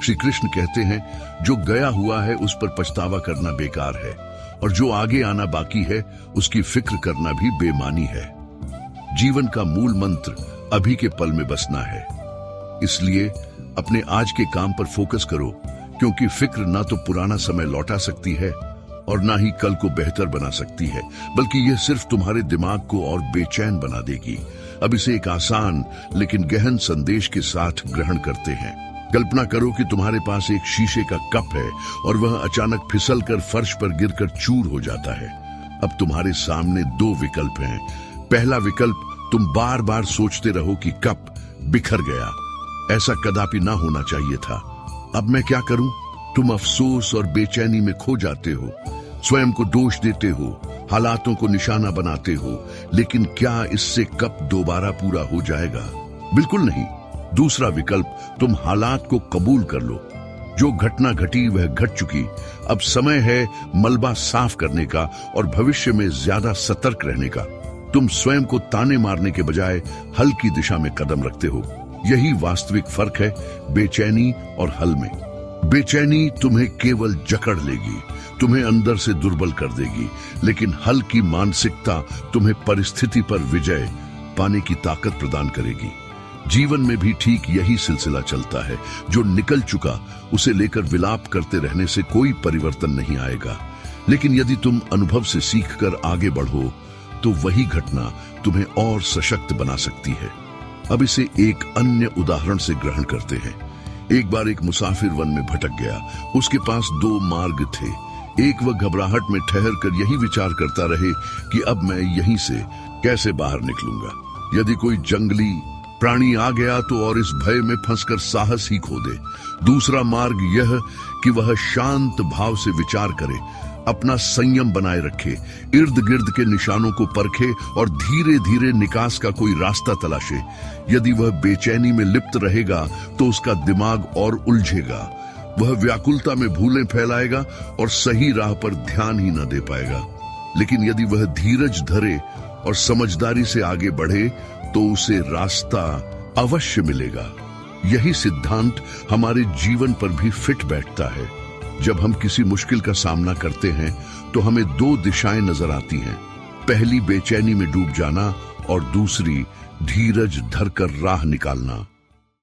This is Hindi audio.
श्री कृष्ण कहते हैं, जो गया हुआ है उस पर पछतावा करना बेकार है, और जो आगे आना बाकी है उसकी फिक्र करना भी बेमानी है। जीवन का मूल मंत्र अभी के पल में बसना है। इसलिए अपने आज के काम पर फोकस करो, क्योंकि फिक्र ना तो पुराना समय लौटा सकती है और ना ही कल को बेहतर बना सकती है, बल्कि यह सिर्फ तुम्हारे दिमाग को और बेचैन बना देगी। अब इसे एक आसान लेकिन गहन संदेश के साथ ग्रहण करते हैं। कल्पना करो कि तुम्हारे पास एक शीशे का कप है और वह अचानक फिसलकर फर्श पर गिरकर चूर हो जाता है। अब तुम्हारे सामने दो विकल्प हैं। पहला विकल्प, तुम बार बार सोचते रहो कि कप बिखर गया, ऐसा कदापि ना होना चाहिए था, अब मैं क्या करूं? तुम अफसोस और बेचैनी में खो जाते हो, स्वयं को दोष देते हो, हालातों को निशाना बनाते हो। लेकिन क्या इससे कप दोबारा पूरा हो जाएगा? बिल्कुल नहीं। दूसरा विकल्प, तुम हालात को कबूल कर लो। जो घटना घटी वह घट चुकी। अब समय है मलबा साफ करने का और भविष्य में ज्यादा सतर्क रहने का। तुम स्वयं को ताने मारने के बजाय हल की दिशा में कदम रखते हो। यही वास्तविक फर्क है बेचैनी और हल में। बेचैनी तुम्हें केवल जकड़ लेगी, तुम्हें अंदर से दुर्बल कर देगी, लेकिन हल की मानसिकता तुम्हें परिस्थिति पर विजय पाने की ताकत प्रदान करेगी। जीवन में भी ठीक यही सिलसिला चलता है। जो निकल चुका उसे लेकर विलाप करते रहने से कोई परिवर्तन नहीं आएगा, लेकिन यदि तुम अनुभव से सीखकर आगे बढ़ो तो वही घटना तुम्हें और सशक्त बना सकती है। अब इसे एक अन्य उदाहरण से ग्रहण करते हैं। एक बार एक मुसाफिर वन में भटक गया। उसके पास दो मार्ग थे। एक, वह घबराहट में ठहर कर यही विचार करता रहे कि अब मैं यहीं से कैसे बाहर निकलूंगा। यदि कोई जंगली प्राणी आ गया तो और इस भय में फंसकर साहस ही खो दे। दूसरा मार्ग यह कि वह शांत भाव से विचार करे, अपना संयम बनाए रखे, इर्द गिर्द के निशानों को परखे और धीरे धीरे निकास का कोई रास्ता तलाशे। यदि वह बेचैनी में लिप्त रहेगा तो उसका दिमाग और उलझेगा, वह व्याकुलता में भूलें फैलाएगा और सही राह पर ध्यान ही न दे पाएगा। लेकिन यदि वह धीरज धरे और समझदारी से आगे बढ़े तो उसे रास्ता अवश्य मिलेगा। यही सिद्धांत हमारे जीवन पर भी फिट बैठता है। जब हम किसी मुश्किल का सामना करते हैं तो हमें दो दिशाएं नजर आती हैं। पहली बेचैनी में डूब जाना और दूसरी धीरज धरकर राह निकालना।